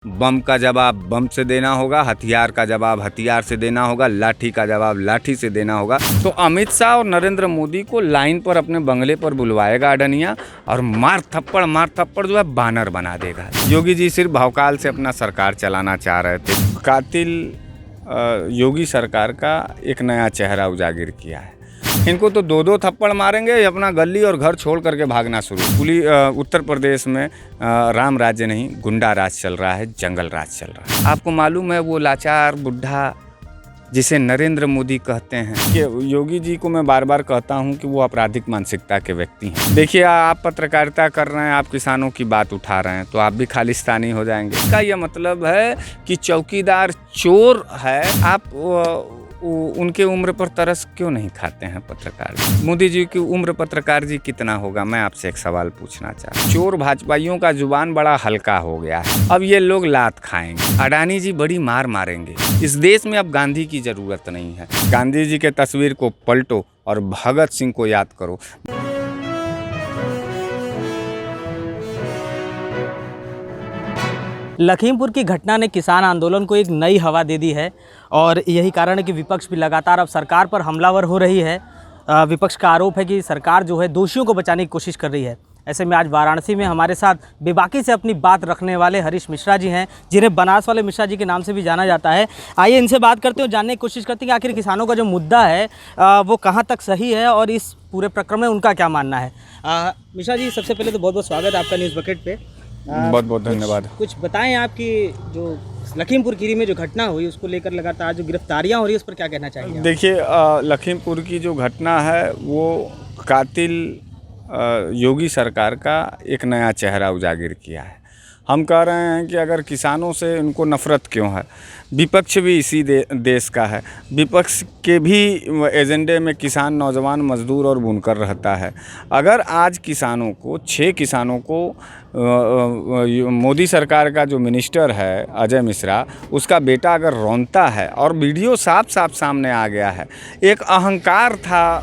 बम का जवाब बम से देना होगा, हथियार का जवाब हथियार से देना होगा, लाठी का जवाब लाठी से देना होगा। तो अमित शाह और नरेंद्र मोदी को लाइन पर अपने बंगले पर बुलवाएगा अडनिया और मार थप्पड़ जो है बानर बना देगा। योगी जी सिर्फ भौकाल से अपना सरकार चलाना चाह रहे थे। कातिल योगी सरकार का एक नया चेहरा उजागर किया है। इनको तो दो थप्पड़ मारेंगे, अपना गली और घर छोड़ करके भागना शुरू। उत्तर प्रदेश में राम राज्य नहीं गुंडा राज चल रहा है, जंगल राज चल रहा है। आपको मालूम है वो लाचार बुढ़ा जिसे नरेंद्र मोदी कहते हैं कि योगी जी को मैं बार बार कहता हूं कि वो आपराधिक मानसिकता के व्यक्ति हैं। देखिए, आप पत्रकारिता कर रहे हैं, आप किसानों की बात उठा रहे हैं, तो आप भी खालिस्तानी हो जाएंगे। इसका यह मतलब है कि चौकीदार चोर है। आप उनके उम्र पर तरस क्यों नहीं खाते हैं पत्रकार? मोदी जी की उम्र पत्रकार जी कितना होगा? मैं आपसे एक सवाल पूछना चाहता हूँ। चोर भाजपाइयों का जुबान बड़ा हल्का हो गया है, अब ये लोग लात खाएंगे। अडानी जी बड़ी मार मारेंगे। इस देश में अब गांधी की जरूरत नहीं है। गांधी जी के तस्वीर को पलटो और भगत सिंह को याद करो। लखीमपुर की घटना ने किसान आंदोलन को एक नई हवा दे दी है और यही कारण है कि विपक्ष भी लगातार अब सरकार पर हमलावर हो रही है। विपक्ष का आरोप है कि सरकार जो है दोषियों को बचाने की कोशिश कर रही है। ऐसे में आज वाराणसी में हमारे साथ बेबाकी से अपनी बात रखने वाले हरीश मिश्रा जी हैं, जिन्हें बनास वाले मिश्रा जी के नाम से भी जाना जाता है। आइए इनसे बात करते हैं, जानने की कोशिश करते हैं कि आखिर किसानों का जो मुद्दा है वो कहाँ तक सही है और इस पूरे प्रकरण में उनका क्या मानना है। मिश्रा जी, सबसे पहले तो बहुत बहुत स्वागत है आपका न्यूज़ बकेट पे। बहुत बहुत धन्यवाद। कुछ बताएं, आपकी जो लखीमपुर खीरी में जो घटना हुई उसको लेकर लगातार जो गिरफ्तारियां हो रही है उस पर क्या कहना चाहिए? देखिए, लखीमपुर की जो घटना है वो कातिल योगी सरकार का एक नया चेहरा उजागर किया है। हम कह रहे हैं कि अगर किसानों से उनको नफ़रत क्यों है, विपक्ष भी इसी देश का है। विपक्ष के भी एजेंडे में किसान, नौजवान, मजदूर और बुनकर रहता है। अगर आज किसानों को 6 किसानों को मोदी सरकार का जो मिनिस्टर है अजय मिश्रा, उसका बेटा अगर रौंदता है और वीडियो साफ साफ सामने आ गया है। एक अहंकार था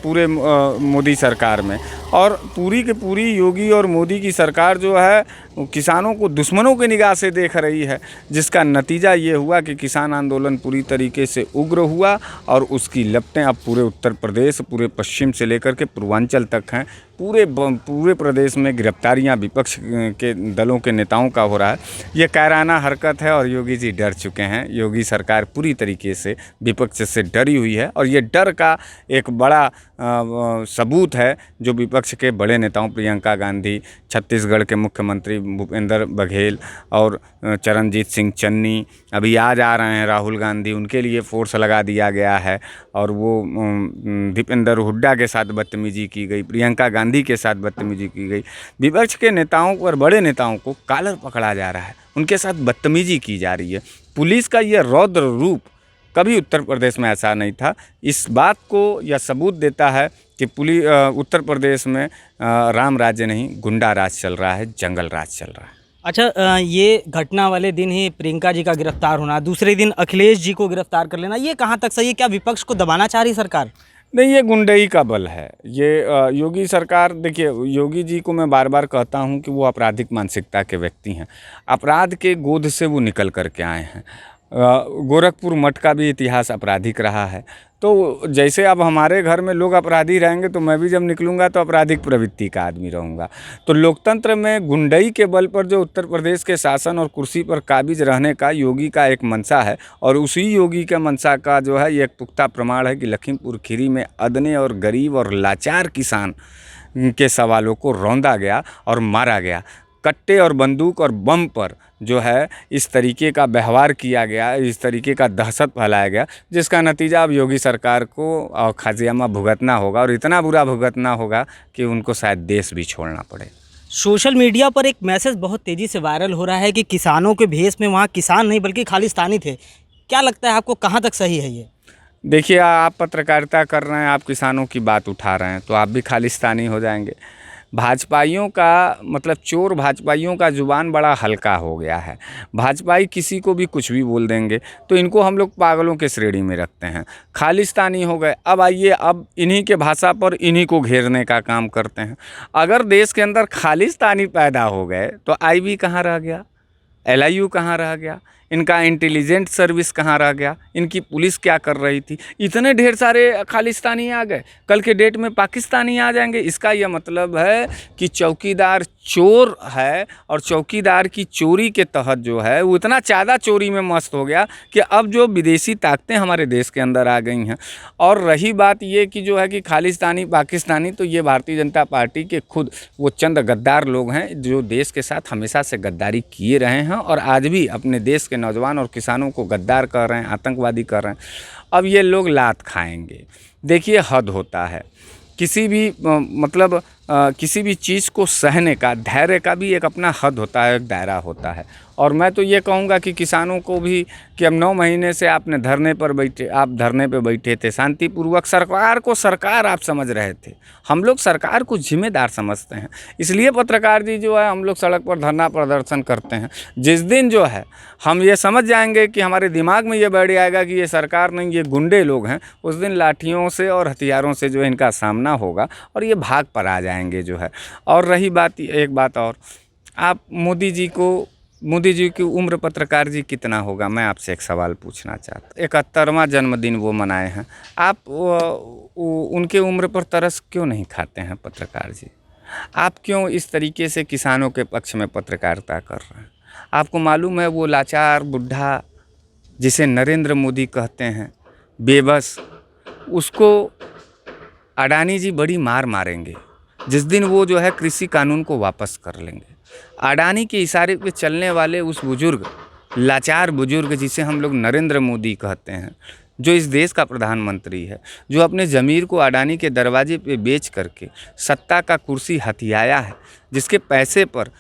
पूरे मोदी सरकार में, और पूरी की पूरी योगी और मोदी की सरकार जो है किसानों को दुश्मनों की निगाह से देख रही है, जिसका नतीजा ये हुआ कि किसान आंदोलन पूरी तरीके से उग्र हुआ और उसकी लपटें अब पूरे उत्तर प्रदेश, पूरे पश्चिम से लेकर के पूर्वांचल तक हैं। पूरे प्रदेश में गिरफ्तारियां विपक्ष के दलों के नेताओं का हो रहा है। ये कायराना हरकत है और योगी जी डर चुके हैं। योगी सरकार पूरी तरीके से विपक्ष से डरी हुई है और ये डर का एक बड़ा सबूत है जो विपक्ष के बड़े नेताओं प्रियंका गांधी, छत्तीसगढ़ के मुख्यमंत्री भूपेंद्र बघेल और चरणजीत सिंह चन्नी अभी आज आ रहे हैं, राहुल गांधी, उनके लिए फोर्स लगा दिया गया है। और वो दीपेंद्र हुड्डा के साथ बदतमीजी की गई, प्रियंका गांधी के साथ बदतमीजी की गई। विपक्ष के नेताओं और बड़े नेताओं को कॉलर पकड़ा जा रहा है, उनके साथ बदतमीजी की जा रही है। पुलिस का ये रौद्र रूप कभी उत्तर प्रदेश में ऐसा नहीं था। इस बात को यह सबूत देता है कि उत्तर प्रदेश में राम राज्य नहीं गुंडा राज चल रहा है, जंगल राज चल रहा है। अच्छा, ये घटना वाले दिन ही प्रियंका जी का गिरफ्तार होना, दूसरे दिन अखिलेश जी को गिरफ्तार कर लेना, ये कहाँ तक सही है? क्या विपक्ष को दबाना चाह रही सरकार? नहीं, ये गुंडई का बल है। ये योगी सरकार, देखिए, योगी जी को मैं बार बार कहता हूँ कि वो आपराधिक मानसिकता के व्यक्ति हैं। अपराध के गोद से वो निकल कर के आए हैं। गोरखपुर मठ का भी इतिहास आपराधिक रहा है। तो जैसे अब हमारे घर में लोग अपराधी रहेंगे तो मैं भी जब निकलूंगा तो आपराधिक प्रवृत्ति का आदमी रहूँगा। तो लोकतंत्र में गुंडई के बल पर जो उत्तर प्रदेश के शासन और कुर्सी पर काबिज रहने का योगी का एक मंशा है, और उसी योगी के मंशा का जो है ये एक पुख्ता प्रमाण है कि लखीमपुर खीरी में अदने और गरीब और लाचार किसान के सवालों को रौंदा गया और मारा गया। कट्टे और बंदूक और बम पर जो है इस तरीके का व्यवहार किया गया, इस तरीके का दहशत फैलाया गया, जिसका नतीजा अब योगी सरकार को खाजियामा भुगतना होगा, और इतना बुरा भुगतना होगा कि उनको शायद देश भी छोड़ना पड़े। सोशल मीडिया पर एक मैसेज बहुत तेज़ी से वायरल हो रहा है कि किसानों के भेष में वहाँ किसान नहीं बल्कि खालिस्तानी थे। क्या लगता है आपको, कहाँ तक सही है ये? देखिए, आप पत्रकारिता कर रहे हैं, आप किसानों की बात उठा रहे हैं, तो आप भी खालिस्तानी हो जाएंगे। भाजपाइयों का मतलब चोर भाजपाइयों का जुबान बड़ा हल्का हो गया है। भाजपाई किसी को भी कुछ भी बोल देंगे, तो इनको हम लोग पागलों के श्रेणी में रखते हैं। खालिस्तानी हो गए। अब आइए, अब इन्हीं के भाषा पर इन्हीं को घेरने का काम करते हैं। अगर देश के अंदर खालिस्तानी पैदा हो गए तो आईबी कहाँ रह गया? LIU कहाँ रह गया, इनका इंटेलिजेंट सर्विस कहाँ रह गया, इनकी पुलिस क्या कर रही थी। इतने ढेर सारे खालिस्तानी आ गए, कल के डेट में पाकिस्तानी आ जाएंगे। इसका यह मतलब है कि चौकीदार चोर है और चौकीदार की चोरी के तहत जो है वो इतना ज़्यादा चोरी में मस्त हो गया कि अब जो विदेशी ताकतें हमारे देश के अंदर आ गई हैं। और रही बात ये कि जो है कि खालिस्तानी पाकिस्तानी, तो ये भारतीय जनता पार्टी के खुद वो चंद गद्दार लोग हैं जो देश के साथ हमेशा से गद्दारी किए रहे हैं और आज भी अपने देश के नौजवान और किसानों को गद्दार कर रहे हैं, आतंकवादी कर रहे हैं। अब ये लोग लात खाएंगे। देखिए, हद होता है किसी भी किसी भी चीज़ को सहने का, धैर्य का भी एक अपना हद होता है, एक दायरा होता है। और मैं तो ये कहूँगा कि किसानों को भी कि अब 9 महीने से आप धरने पे बैठे थे शांतिपूर्वक। सरकार को सरकार आप समझ रहे थे, हम लोग सरकार को जिम्मेदार समझते हैं। इसलिए पत्रकार जी जो है हम लोग सड़क पर धरना प्रदर्शन करते हैं। जिस दिन जो है हम ये समझ जाएंगे कि हमारे दिमाग में ये बैठ आएगा कि ये सरकार नहीं, ये गुंडे लोग हैं, उस दिन लाठियों से और हथियारों से जो है इनका सामना होगा और ये भाग पर आ जाएंगे जो है। और रही बात, एक बात और, आप मोदी जी की उम्र पत्रकार जी कितना होगा, मैं आपसे एक सवाल पूछना चाहता। 71वां जन्मदिन वो मनाए हैं, आप उनके उम्र पर तरस क्यों नहीं खाते हैं पत्रकार जी? आप क्यों इस तरीके से किसानों के पक्ष में पत्रकारिता कर रहे हैं? आपको मालूम है वो लाचार बुढ़ा जिसे नरेंद्र मोदी कहते हैं, बेबस, उसको अडानी जी बड़ी मार मारेंगे जिस दिन वो जो है कृषि कानून को वापस कर लेंगे। अडानी के इशारे पे चलने वाले उस बुजुर्ग, लाचार बुजुर्ग जिसे हम लोग नरेंद्र मोदी कहते हैं, जो इस देश का प्रधानमंत्री है, जो अपने ज़मीर को अडानी के दरवाजे पे बेच करके सत्ता का कुर्सी हथियाया है, जिसके पैसे पर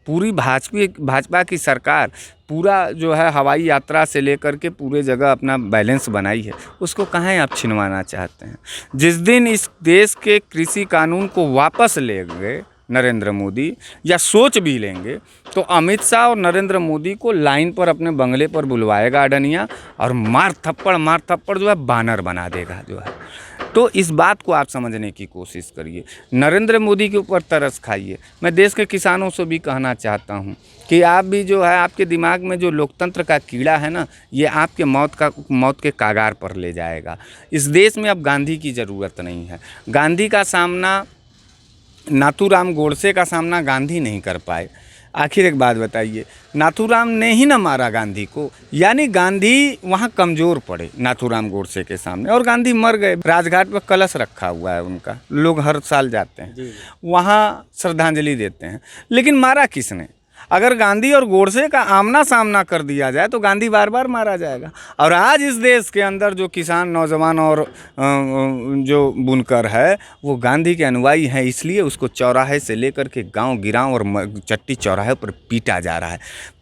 पूरी भाजपा की सरकार पूरा जो है हवाई यात्रा से लेकर के पूरे जगह अपना बैलेंस बनाई है, उसको कहाँ आप छिनवाना चाहते हैं? जिस दिन इस देश के कृषि कानून को वापस लेंगे नरेंद्र मोदी, या सोच भी लेंगे, तो अमित शाह और नरेंद्र मोदी को लाइन पर अपने बंगले पर बुलवाएगा अडनिया और मार थप्पड़ जो है बानर बना देगा जो है। तो इस बात को आप समझने की कोशिश करिए, नरेंद्र मोदी के ऊपर तरस खाइए। मैं देश के किसानों से भी कहना चाहता हूं कि आप भी जो है, आपके दिमाग में जो लोकतंत्र का कीड़ा है ना, ये आपके मौत के कागार पर ले जाएगा। इस देश में अब गांधी की ज़रूरत नहीं है। गांधी का सामना, नाथूराम गोडसे का सामना गांधी नहीं कर पाए। आखिर एक बात बताइए, नाथूराम ने ही ना मारा गांधी को, यानी गांधी वहाँ कमज़ोर पड़े नाथूराम गोडसे के सामने और गांधी मर गए। राजघाट पर कलश रखा हुआ है उनका, लोग हर साल जाते हैं वहाँ श्रद्धांजलि देते हैं। लेकिन मारा किसने? अगर गांधी और गोडसे का आमना सामना कर दिया जाए तो गांधी बार बार मारा जाएगा। और आज इस देश के अंदर जो किसान, नौजवान और जो बुनकर है वो गांधी के अनुयायी हैं, इसलिए उसको चौराहे से लेकर के गांव गिरांव और चट्टी चौराहे पर पीटा जा रहा है।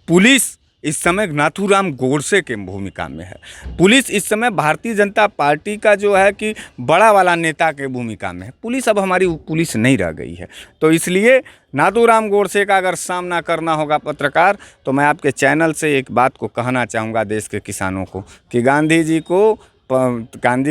पुलिस इस समय नाथूराम गोडसे के भूमिका में है। पुलिस इस समय भारतीय जनता पार्टी का जो है कि बड़ा वाला नेता के भूमिका में है। पुलिस अब हमारी पुलिस नहीं रह गई है। तो इसलिए नाथूराम गोडसे का अगर सामना करना होगा पत्रकार, तो मैं आपके चैनल से एक बात को कहना चाहूँगा देश के किसानों को कि गांधी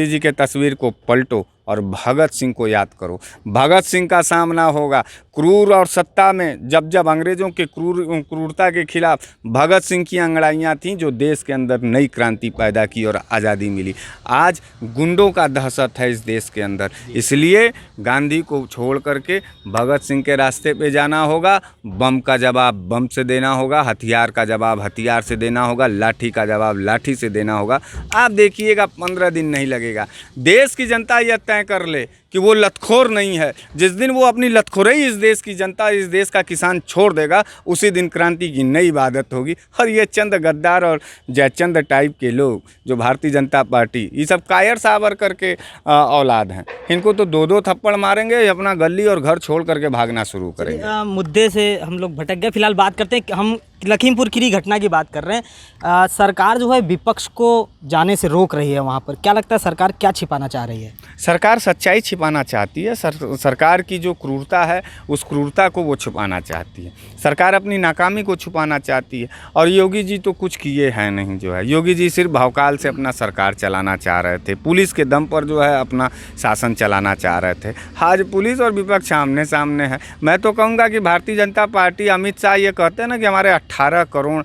जी के तस्वीर को पलटो और भगत सिंह को याद करो। भगत सिंह का सामना होगा क्रूर और सत्ता में, जब अंग्रेज़ों के क्रूरता के खिलाफ भगत सिंह की अंगड़ाइयाँ थीं जो देश के अंदर नई क्रांति पैदा की और आज़ादी मिली। आज गुंडों का दहशत है इस देश के अंदर, इसलिए गांधी को छोड़ करके भगत सिंह के रास्ते पे जाना होगा। बम का जवाब बम से देना होगा, हथियार का जवाब हथियार से देना होगा, लाठी का जवाब लाठी से देना होगा। आप देखिएगा 15 दिन नहीं लगेगा, देश की जनता यह तय कर ले कि वो लतखोर नहीं है। जिस दिन वो अपनी लतखोरी इस देश की जनता, इस देश का किसान छोड़ देगा, उसी दिन क्रांति की नई इबादत होगी। और ये चंद गद्दार और जयचंद टाइप के लोग जो भारतीय जनता पार्टी, ये सब कायर सावर करके औलाद हैं, इनको तो 2-2 थप्पड़ मारेंगे, अपना गली और घर छोड़ करके भागना शुरू करेंगे। मुद्दे से हम लोग भटक गए। फिलहाल बात करते हैं, हम लखीमपुर खीरी घटना की बात कर रहे हैं। सरकार जो है विपक्ष को जाने से रोक रही है वहाँ पर, क्या लगता है सरकार क्या छिपाना चाह रही है? सरकार सच्चाई छिपाना चाहती है। सरकार की जो क्रूरता है उस क्रूरता को वो छुपाना चाहती है। सरकार अपनी नाकामी को छुपाना चाहती है। और योगी जी तो कुछ किए हैं नहीं जो है, योगी जी सिर्फ भौकाल से अपना सरकार चलाना चाह रहे थे, पुलिस के दम पर जो है अपना शासन चलाना चाह रहे थे। आज पुलिस और विपक्ष आमने सामने है। मैं तो कहूँगा कि भारतीय जनता पार्टी, अमित शाह ये कहते हैं ना कि हमारे 18 करोड़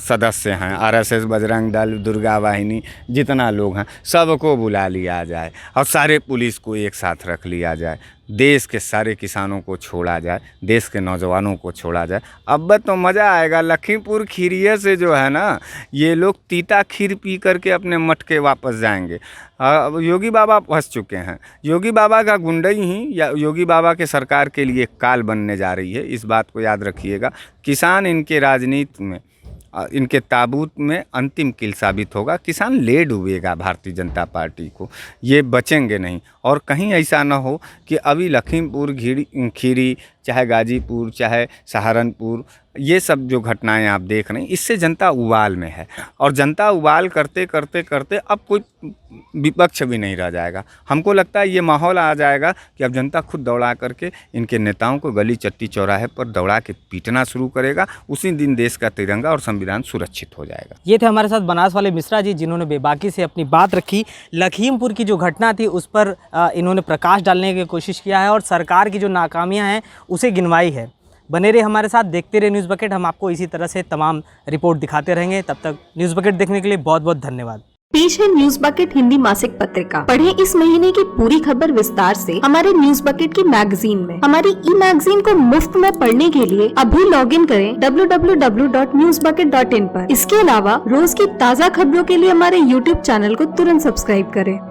सदस्य हैं, RSS, बजरंग दल, दुर्गा वाहिनी, जितना लोग हैं सबको बुला लिया जाए और सारे पुलिस को एक साथ रख लिया जाए, देश के सारे किसानों को छोड़ा जाए, देश के नौजवानों को छोड़ा जाए। अब तो मज़ा आएगा। लखीमपुर खीरिये से जो है ना, ये लोग तीता खीर पी करके अपने मटके वापस जाएंगे। योगी बाबा फंस चुके हैं। योगी बाबा का गुंडई ही या योगी बाबा के सरकार के लिए काल बनने जा रही है, इस बात को याद रखिएगा। किसान इनके राजनीति में, इनके ताबूत में अंतिम कील साबित होगा। किसान ले डूबेगा भारतीय जनता पार्टी को, ये बचेंगे नहीं। और कहीं ऐसा ना हो कि अभी लखीमपुर खीरी, चाहे गाजीपुर, चाहे सहारनपुर, ये सब जो घटनाएं आप देख रहे हैं, इससे जनता उबाल में है। और जनता उबाल करते करते करते अब कोई विपक्ष भी नहीं रह जाएगा। हमको लगता है ये माहौल आ जाएगा कि अब जनता खुद दौड़ा करके इनके नेताओं को गली चट्टी चौराहे पर दौड़ा के पीटना शुरू करेगा। उसी दिन देश का तिरंगा और संविधान सुरक्षित हो जाएगा। ये थे हमारे साथ बनास वाले मिश्रा जी, जिन्होंने बेबाकी से अपनी बात रखी। लखीमपुर की जो घटना थी उस पर इन्होंने प्रकाश डालने की कोशिश किया है और सरकार की जो नाकामियां हैं उसे गिनवाई है। बने रहे हमारे साथ, देखते रहे न्यूज़ बकेट। हम आपको इसी तरह से तमाम रिपोर्ट दिखाते रहेंगे। तब तक न्यूज़ बकेट देखने के लिए बहुत बहुत धन्यवाद। पेश है न्यूज बकेट हिंदी मासिक पत्रिका। पढ़ें इस महीने की पूरी खबर विस्तार से हमारे न्यूज बकेट की मैगजीन में। हमारी ई मैगजीन को मुफ्त में पढ़ने के लिए अभी लॉगिन करें www.newsbucket.in पर। इसके अलावा रोज की ताज़ा खबरों के लिए हमारे YouTube चैनल को तुरंत सब्सक्राइब करें।